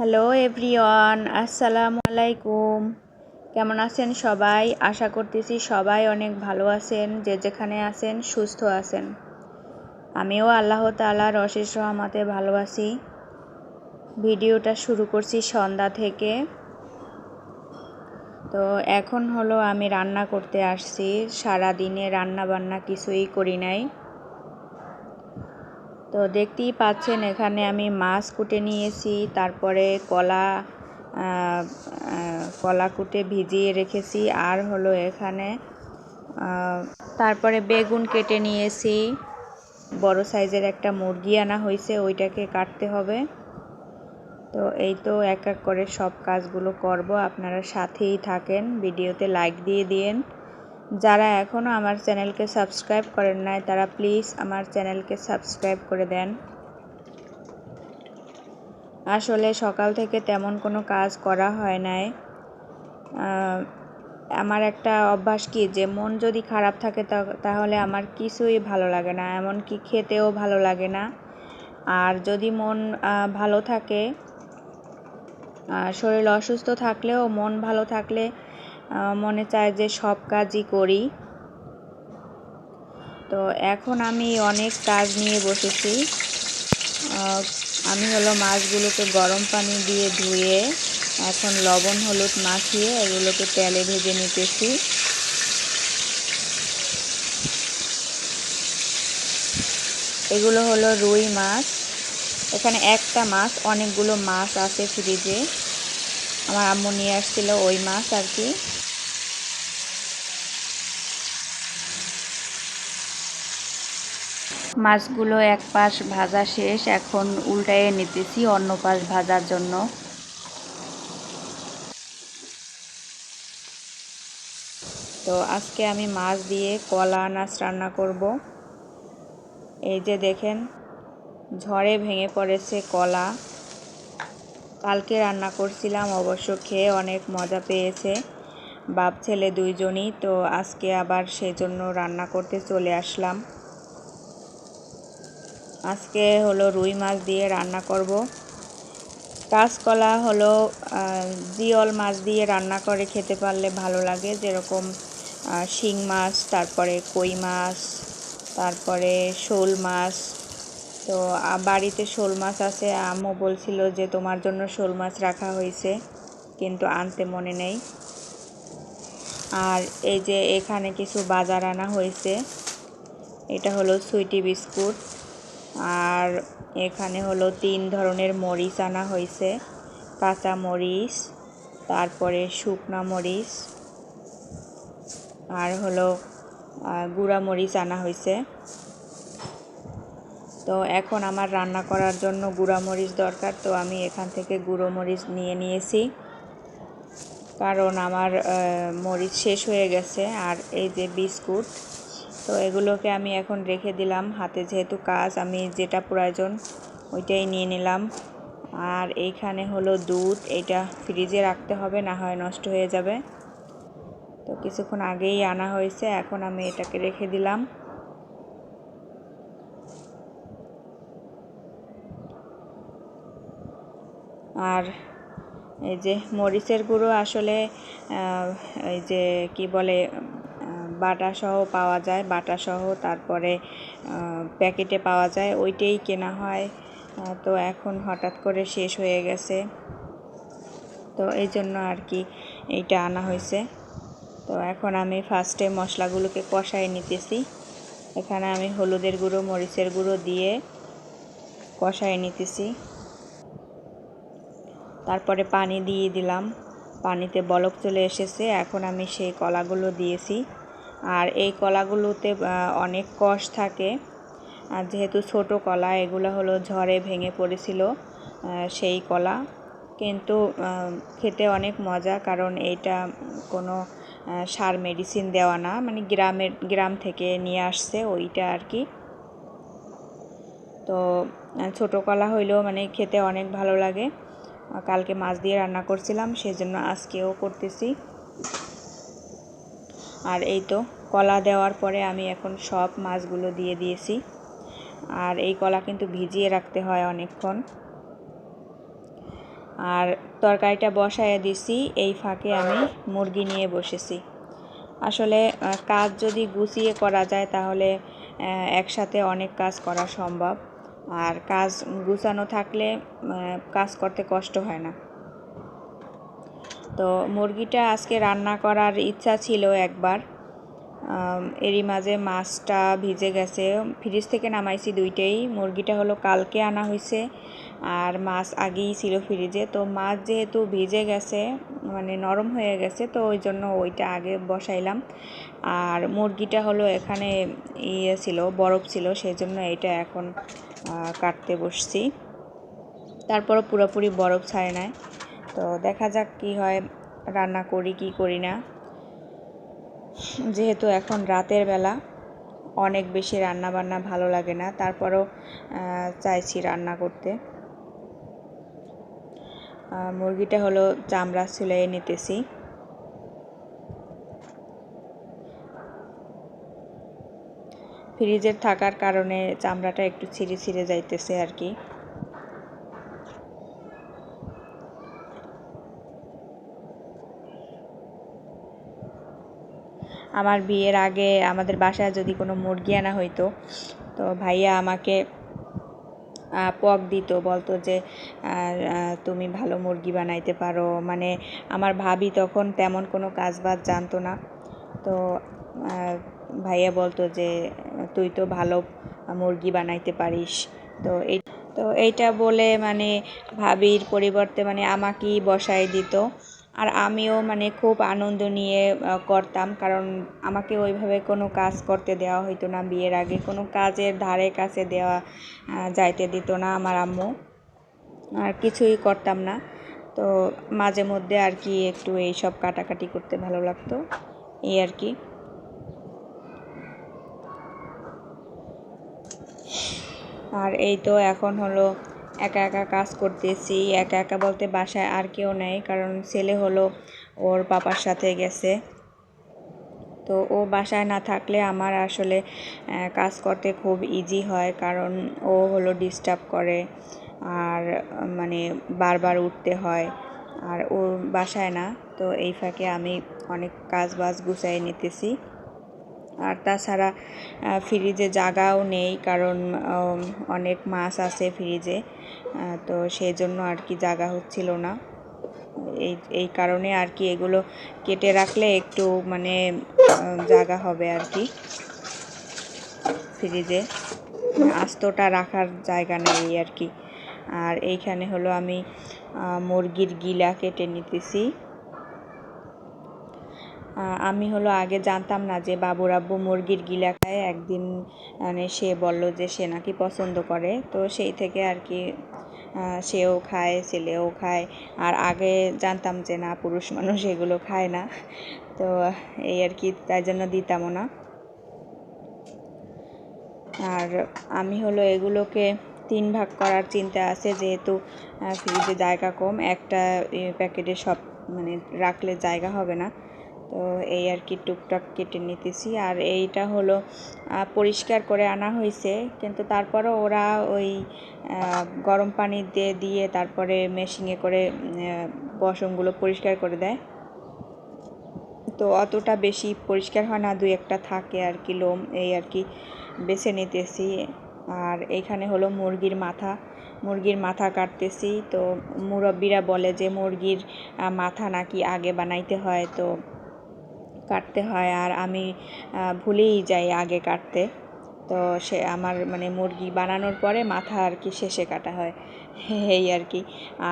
Hello everyone, আসসালামু আলাইকুম। কেমন আছেন সবাই? আশা করতেছি সবাই অনেক ভালো আছেন, যে যেখানে আছেন সুস্থ আছেন। আমিও আল্লাহ তাআলার অশেষ রহমতে ভালো আছি। ভিডিওটা শুরু করছি সন্ধ্যা থেকে। তো এখন হলো আমি রান্না করতে আসছি। সারা দিনে রান্না বান্না কিছুই করি নাই। তো দেখতেই পাচ্ছেন এখানে আমি মাছ কুটে নিয়েছি, তারপরে কলা কুটে ভিজিয়ে রেখেছি, আর হলো এখানে তারপরে বেগুন কেটে নিয়েছি। বড় সাইজের একটা মুরগি আনা হয়েছে, ওইটাকে কাটতে হবে। তো এই তো এক এক করে সব কাজগুলো করব, আপনারা সাথেই থাকেন, ভিডিওতে লাইক দিয়ে দিন। যারা এখনও আমার চ্যানেলকে সাবস্ক্রাইব করেন নাই তারা প্লিজ আমার চ্যানেলকে সাবস্ক্রাইব করে দেন। আসলে সকাল থেকে তেমন কোনো কাজ করা হয় নাই। আমার একটা অভ্যাস কি, যে মন যদি খারাপ থাকে তাহলে আমার কিছুই ভালো লাগে না, এমনকি খেতেও ভালো লাগে না। আর যদি মন ভালো থাকে, শরীর অসুস্থ থাকলেও মন ভালো থাকলে মনে চায় যে সব কাজই করি। তো এখন আমি অনেক কাজ নিয়ে বসেছি। আমি হলো মাছগুলোকে গরম পানি দিয়ে ধুয়ে এখন লবণ হলুদ মাখিয়ে এগুলোকে তেলে ভেজে নিতেছি। এগুলো হলো রুই মাছ। এখানে একটা মাছ, অনেকগুলো মাছ আছে ফ্রিজে, আমার আম্মু নিয়ে আসছিল ওই মাছ আর কি। মাছগুলো এক পাশ ভাজা শেষ, এখন উল্টাইয়ে নিতেছি অন্য পাশ ভাজার জন্য। তো আজকে আমি মাছ দিয়ে কলা আনাজ রান্না করব। এই যে দেখেন, ঝড়ে ভেঙে পড়েছে কলা। কালকে রান্না করছিলাম, অবশ্য খেয়ে অনেক মজা পেয়েছে বাপ ছেলে দুইজনই। তো আজকে আবার সেজন্য রান্না করতে চলে আসলাম। আজকে হলো রুই মাছ দিয়ে রান্না করব। কাঁচকলা হলো জিওল মাছ দিয়ে রান্না করে খেতে পারলে ভালো লাগে, যেরকম শিং মাছ, তারপরে কই মাছ, তারপরে শোল মাছ। তো বাড়িতে শোল মাছ আছে, আম্মু বলছিল যে তোমার জন্য শোল মাছ রাখা হয়েছে, কিন্তু আনতে মনে নেই। আর এই যে এখানে কিছু বাজার আনা হয়েছে, এটা হলো সুইটি বিস্কুট, আর এখানে হলো 3 ধরনের মরিচ আনা হয়েছে, কাঁচা মরিচ, তারপরে শুকনা মরিচ, আর হলো গুঁড়া মরিচ আনা হয়েছে। তো এখন আমার রান্না করার জন্য গুঁড়া মরিচ দরকার, তো আমি এখান থেকে গুঁড়ো মরিচ নিয়ে নিয়েছি, কারণ আমার মরিচ শেষ হয়ে গেছে। আর এই যে বিস্কুট, তো এগুলোকে আমি এখন রেখে দিলাম, হাতে যেহেতু কাজ, আমি যেটা প্রয়োজন ওইটাই নিয়ে নিলাম। আর এইখানে হলো দুধ, এটা ফ্রিজে রাখতে হবে, না হয় নষ্ট হয়ে যাবে। তো কিছুক্ষণ আগেই আনা হয়েছে, এখন আমি এটাকে রেখে দিলাম। আর এই যে মরিচের গুঁড়ো আসলে এই যে কি বলে বাটাসহ পাওয়া যায়, বাটাসহ, তারপরে প্যাকেটে পাওয়া যায়, ওইটাই কেনা হয়। তো এখন হঠাৎ করে শেষ হয়ে গেছে, তো এই জন্য আর কি এইটা আনা হয়েছে। তো এখন আমি ফার্স্টে মশলাগুলোকে কষাই নিতেছি। এখানে আমি হলুদের গুঁড়ো মরিচের গুঁড়ো দিয়ে কষাই নিতেছি। তারপরে পানি দিয়ে দিলাম, পানিতে বলক চলে এসেছে, এখন আমি সেই কলাগুলো দিয়েছি। আর এই কলাগুলোতে অনেক কষ থাকে, আর যেহেতু ছোট কলা, এগুলো হলো ঝড়ে ভেঙে পড়েছিল সেই কলা, কিন্তু খেতে অনেক মজা, কারণ এইটা কোনো সার মেডিসিন দেওয়া না, মানে গ্রাম থেকে নিয়ে আসছে ওইটা আর কি। তো ছোট কলা হইলেও মানে খেতে অনেক ভালো লাগে। কালকে মাছ দিয়ে রান্না করছিলাম, সেজন্য আজকেও করতেছি। আর এই তো কলা দেওয়ার পরে আমি এখন সব মাছগুলো দিয়ে দিয়েছি। আর এই কলা কিন্তু ভিজিয়ে রাখতে হয় অনেকক্ষণ। আর তরকারিটা বসায় দিছি, এই ফাঁকে আমি মুরগি নিয়ে বসেছি। আসলে কাজ যদি গুছিয়ে করা যায় তাহলে একসাথে অনেক কাজ করা সম্ভব, আর কাজ গুছানো থাকলে কাজ করতে কষ্ট হয় না। তো মুরগিটা আজকে রান্না করার ইচ্ছা ছিল একবার, এরই মাঝে মাছটা ভিজে গেছে, ফ্রিজ থেকে নামাইছি দুইটাই। মুরগিটা হলো কালকে আনা হয়েছে আর মাছ আগেই ছিল ফ্রিজে, তো মাছ যেহেতু ভিজে গেছে মানে নরম হয়ে গেছে, তো ওই জন্য ওইটা আগে বসাইলাম। আর মুরগিটা হলো এখানে ছিল, বরফ ছিল, সেই জন্য এটা এখন কাটতে বসছি। তারপরও পুরোপুরি বরফ ছাড়ে নাই, তো দেখা যাক কি হয়, রান্না করি কি করি না। যেহেতু এখন রাতের বেলা অনেক বেশি রান্না বান্না ভালো লাগে না, তারপরও চাইছি রান্না করতে। মুরগিটা হলো চামড়া ছুলিয়ে নিতেছি। ফ্রিজের থাকার কারণে চামড়াটা একটু ছিঁড়ে ছিঁড়ে যাইতেছে আর কি। আমার বিয়ের আগে আমাদের বাসায় যদি কোনো মুরগি আনা হইতো, তো ভাইয়া আমাকে পক দিত, বলতো যে তুমি ভালো মুরগি বানাইতে পারো। মানে আমার ভাবি তখন তেমন কোনো কাজ বাজ জানতো না, তো ভাইয়া বলতো যে তুই তো ভালো মুরগি বানাইতে পারিস। তো এইটা বলে মানে ভাবির পরিবর্তে মানে আমাকেই বসাই দিত, আর আমিও মানে খুব আনন্দ নিয়ে করতাম, কারণ আমাকে ওইভাবে কোনো কাজ করতে দেওয়া হইতো না। বিয়ের আগে কোনো কাজের ধারে কাছে দেওয়া যাইতে দিত না আমার আম্মু, আর কিছুই করতাম না। তো মাঝে মধ্যে আর কি একটু এইসব কাটাকাটি করতে ভালো লাগতো, এই আর কি। আর এই তো এখন হলো একা একা কাজ করতেছি। একা একা বলতে বাসায় আর কেউ নেই, কারণ ছেলে হলো ওর পাপার সাথে গেছে। তো ও বাসায় না থাকলে আমার আসলে কাজ করতে খুব ইজি হয়, কারণ ও হলো ডিস্টার্ব করে আর মানে বারবার উঠতে হয়, আর ও বাসায় না। তো এই ফাঁকে আমি অনেক কাজ বাজ গুছাই নিতেছি। আর তাছাড়া ফ্রিজে জায়গাও নেই, কারণ অনেক মাছ আছে ফ্রিজে, তো সেই জন্য আর কি জায়গা হচ্ছিল না। এই কারণে আর কি এগুলো কেটে রাখলে একটু মানে জায়গা হবে আর কি। ফ্রিজে আস্তটা রাখার জায়গা নেই আর কি। আর এইখানে হলো আমি মুরগির গিলা কেটে নিতেছি। আমি হলো আগে জানতাম না যে বাবুর আব্বু মুরগির গিলা খায়। একদিন মানে সে বলল যে সে নাকি পছন্দ করে, তো সেই থেকে আর কি সেও খায়, ছেলেও খায়। আর আগে জানতাম যে না, পুরুষ মানুষ এগুলো খায় না, তো এই আর কি, তাই জন্য দিতামও না। আর আমি হলো এগুলোকে 3 ভাগ করার চিন্তা আছে, যেহেতু ফ্রিজে জায়গা কম, একটা প্যাকেটে সব মানে রাখলে জায়গা হবে না। তো এই আর কি টুকটাক কেটে নিতেছি। আর এইটা হলো পরিষ্কার করে আনা হয়েছে, কিন্তু তারপরও ওরা ওই গরম পানি দিয়ে তারপরে মেশিনে করে পশমগুলো পরিষ্কার করে দেয়, তো অতটা বেশি পরিষ্কার হয় না, 2-1টা থাকে আর কি লোম, এই আর কি বেছে নিতেছি। আর এইখানে হলো মুরগির মাথা কাটতেছি। তো মুরব্বিরা বলে যে মুরগির মাথা নাকি আগে বানাইতে হয়, তো কাটতে হয়, আর আমি ভুলেই যাই আগে কাটতে। তো সে আমার মানে মুরগি বানানোর পরে মাথা আর কি শেষে কাটা হয়, এই আর কি।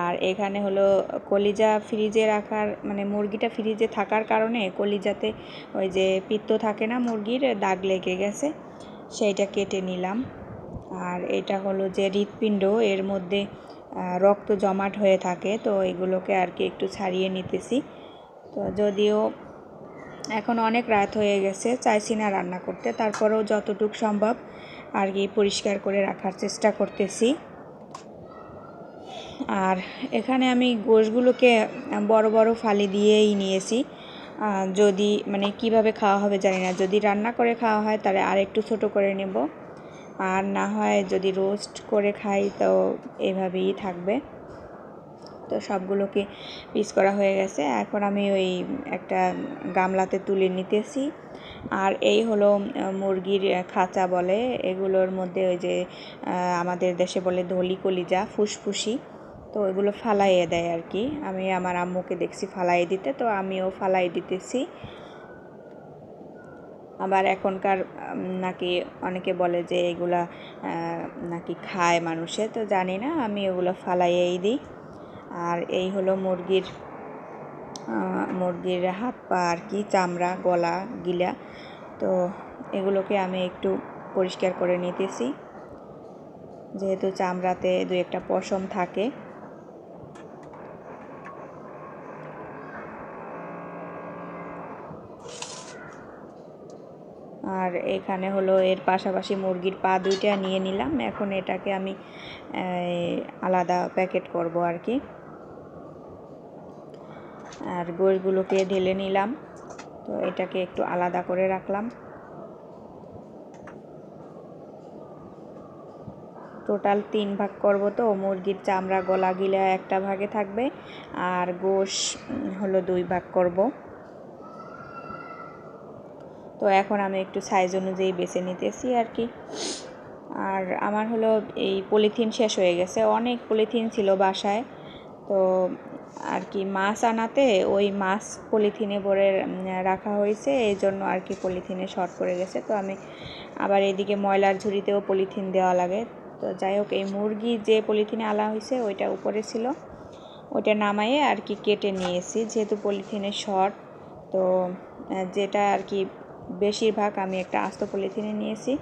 আর এখানে হলো কলিজা ফ্রিজে রাখার মানে মুরগিটা ফ্রিজে থাকার কারণে কলিজাতে ওই যে পিত্ত থাকে না, মুরগির দাগ লেগে গেছে, সেইটা কেটে নিলাম। আর এটা হলো যে হৃৎপিণ্ড, এর মধ্যে রক্ত জমাট হয়ে থাকে, তো এগুলোকে আর কি একটু ছাড়িয়ে নিতেছি। তো যদিও এখন অনেক রাত হয়ে গেছে, চাইছি না রান্না করতে, তারপরেও যতটুকু সম্ভব আর কি পরিষ্কার করে রাখার চেষ্টা করতেছি। আর এখানে আমি গোশগুলোকে বড় বড় ফালি দিয়েই নিয়েছি, যদি মানে কিভাবে খাওয়া হবে জানি না, যদি রান্না করে খাওয়া হয় তাহলে আর একটু ছোটো করে নেব, আর না হয় যদি রোস্ট করে খাই তো এভাবেই থাকবে। তো সবগুলোকে পিস করা হয়ে গেছে। এখন আমি ওই একটা গামলাতে তুলে নিতেছি। আর এই হলো মুরগির খাঁচা বলে, এগুলোর মধ্যে ওই যে আমাদের দেশে বলে ধলি কলিজা, ফুসফুসি, তো এগুলো ফালাইয়ে দেয় আর কি। আমি আমার আম্মুকে দেখছি ফালাইয়ে দিতে, তো আমিও ফালাই দিতেছি। আবার এখনকার নাকি অনেকে বলে যে এগুলা নাকি খায় মানুষে, তো জানি না, আমি এগুলো ফালাইয়েই দিই। আর এই হলো মুরগির হাত পা আর কি, চামড়া, গলা, গিলা, তো এগুলোকে আমি একটু পরিষ্কার করে নিতেছি, যেহেতু চামড়াতে 2-1টা পশম থাকে। আর এখানে হলো এর পাশাপাশি মুরগির পা 2টা নিয়ে নিলাম। এখন এটাকে আমি আলাদা প্যাকেট করব আর কি। আর গোশগুলোকে ঢেলে নিলাম, তো এটাকে একটু আলাদা করে রাখলাম। টোটাল 3 ভাগ করব, তো মুরগির চামড়া, গলা, গিলা একটা ভাগে থাকবে, আর গোশ হলো 2 ভাগ করব। তো এখন আমি একটু সাইজ অনুযায়ী বেছে নিতেছি আর কি। আর আমার হলো এই পলিথিন শেষ হয়ে গেছে, অনেক পলিথিন ছিল বাসায়, তো আর কি মাছ আনাতে ওই মাছ পলিথিনে ভরে রাখা হয়েছে, এই জন্য আর কি পলিথিনে শর্ট পড়ে গেছে। তো আমি আবার এদিকে ময়লার ঝুড়িতেও পলিথিন দেওয়া লাগে। তো যাই হোক, এই মুরগি যে পলিথিনে আলা হয়েছে ওইটা উপরে ছিল, ওইটা নামাইয়ে আর কি কেটে নিয়েছি, যেহেতু পলিথিনে শর্ট। তো যেটা আর কি বেশিরভাগ আমি একটা আস্ত পলিথিনে নিয়েছি।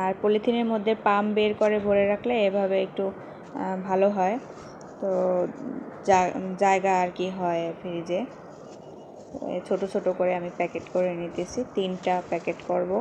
আর পলিথিনের মধ্যে পাম বের করে ভরে রাখলে এভাবে একটু ভালো হয়, তো জায়গা আর কি হয় ফ্রিজে। ছোট ছোট করে আমি প্যাকেট করে নিতেছি, 3টা প্যাকেট করব।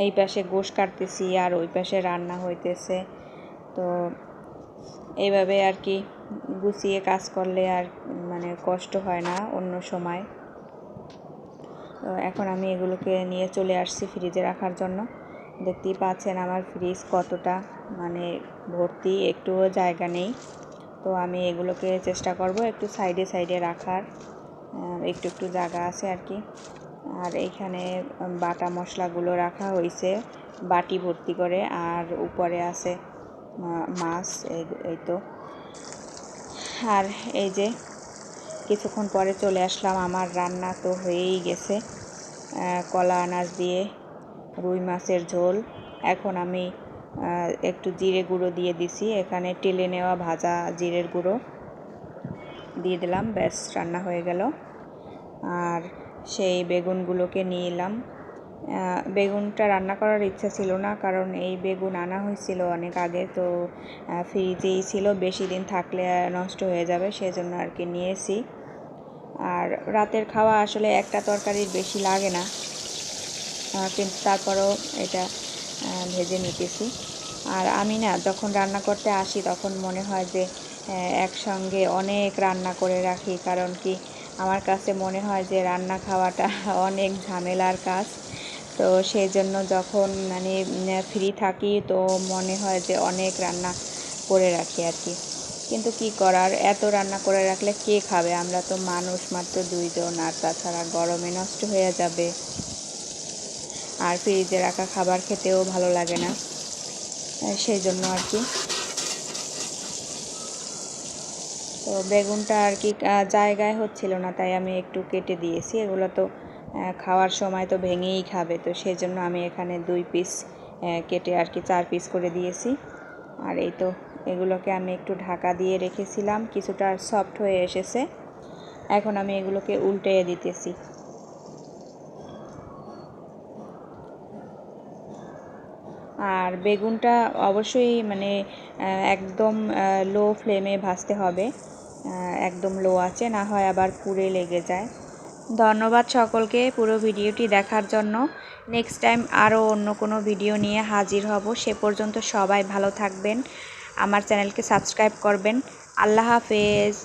এই পাশে গোশ কাটতেছি আর ওই পাশে রান্না হইতেছে, তো এইভাবে আর কি গুছিয়ে কাজ করলে আর মানে কষ্ট হয় না অন্য সময়। তো এখন আমি এগুলোকে নিয়ে চলে আসছি ফ্রিজে রাখার জন্য। দেখতেই পাচ্ছেন আমার ফ্রিজ কতটা মানে ভর্তি, একটুও জায়গা নেই। তো আমি এগুলোকে চেষ্টা করব একটু সাইডে সাইডে রাখার, একটু একটু জায়গা আছে আর কি। আর এইখানে বাটা মশলাগুলো রাখা হয়েছে বাটি ভর্তি করে, আর উপরে আছে মাছ, এই তো। আর এই যে কিছুক্ষণ পরে চলে আসলাম, আমার রান্না তো হয়েই গেছে, কলা আনাজ দিয়ে রুই মাছের ঝোল। এখন আমি একটু জিরে গুঁড়ো দিয়ে দিছি, এখানে টেলে নেওয়া ভাজা জিরের গুঁড়ো দিয়ে দিলাম, ব্যাস রান্না হয়ে গেল। আর সেই বেগুনগুলোকে নিয়ে এলাম। বেগুনটা রান্না করার ইচ্ছা ছিল না, কারণ এই বেগুন আনা হয়েছিল অনেক আগে, তো ফ্রিজেই ছিল, বেশি দিন থাকলে নষ্ট হয়ে যাবে, সেজন্য আর কি নিয়েছি। আর রাতের খাওয়া আসলে একটা তরকারির বেশি লাগে না, কিন্তু তারপরেও এটা ভেজে নিতেছি। আর আমি না যখন রান্না করতে আসি তখন মনে হয় যে একসঙ্গে অনেক রান্না করে রাখি, কারণ কি আমার কাছে মনে হয় যে রান্না খাওয়াটা অনেক ঝামেলার কাজ। তো সেই জন্য যখন মানে ফ্রি থাকি তো মনে হয় যে অনেক রান্না করে রাখি আর কি। কিন্তু কি করার, এত রান্না করে রাখলে কে খাবে? আমরা তো মানুষ মাত্র 2 জন, আর তাছাড়া গরমে নষ্ট হয়ে যাবে, আর ফ্রিজে রাখা খাবার খেতেও ভালো লাগে না, সেই জন্য আর কি। তো বেগুনটা আর কি জায়গায় হচ্ছিল না, তাই আমি একটু কেটে দিয়েছি। এগুলো তো খাওয়ার সময় তো ভেঙেই খাবে, তো সেই জন্য আমি এখানে 2 পিস কেটে আর কি 4 পিস করে দিয়েছি। আর এই তো এগুলোকে আমি একটু ঢাকা দিয়ে রেখেছিলাম, কিছুটা সফট হয়ে এসেছে। এখন আমি এগুলোকে উল্টিয়ে দিতেছি। আর বেগুনটা অবশ্যই মানে একদম লো ফ্লেমে ভাজতে হবে, একদম লো আছে, না হয় আবার পুড়ে লেগে যায়। ধন্যবাদ সকলকে পুরো ভিডিওটি দেখার জন্য। নেক্সট টাইম আরও অন্য কোনো ভিডিও নিয়ে হাজির হব। সে পর্যন্ত সবাই ভালো থাকবেন, আমার চ্যানেলকে সাবস্ক্রাইব করবেন। আল্লাহ হাফেজ।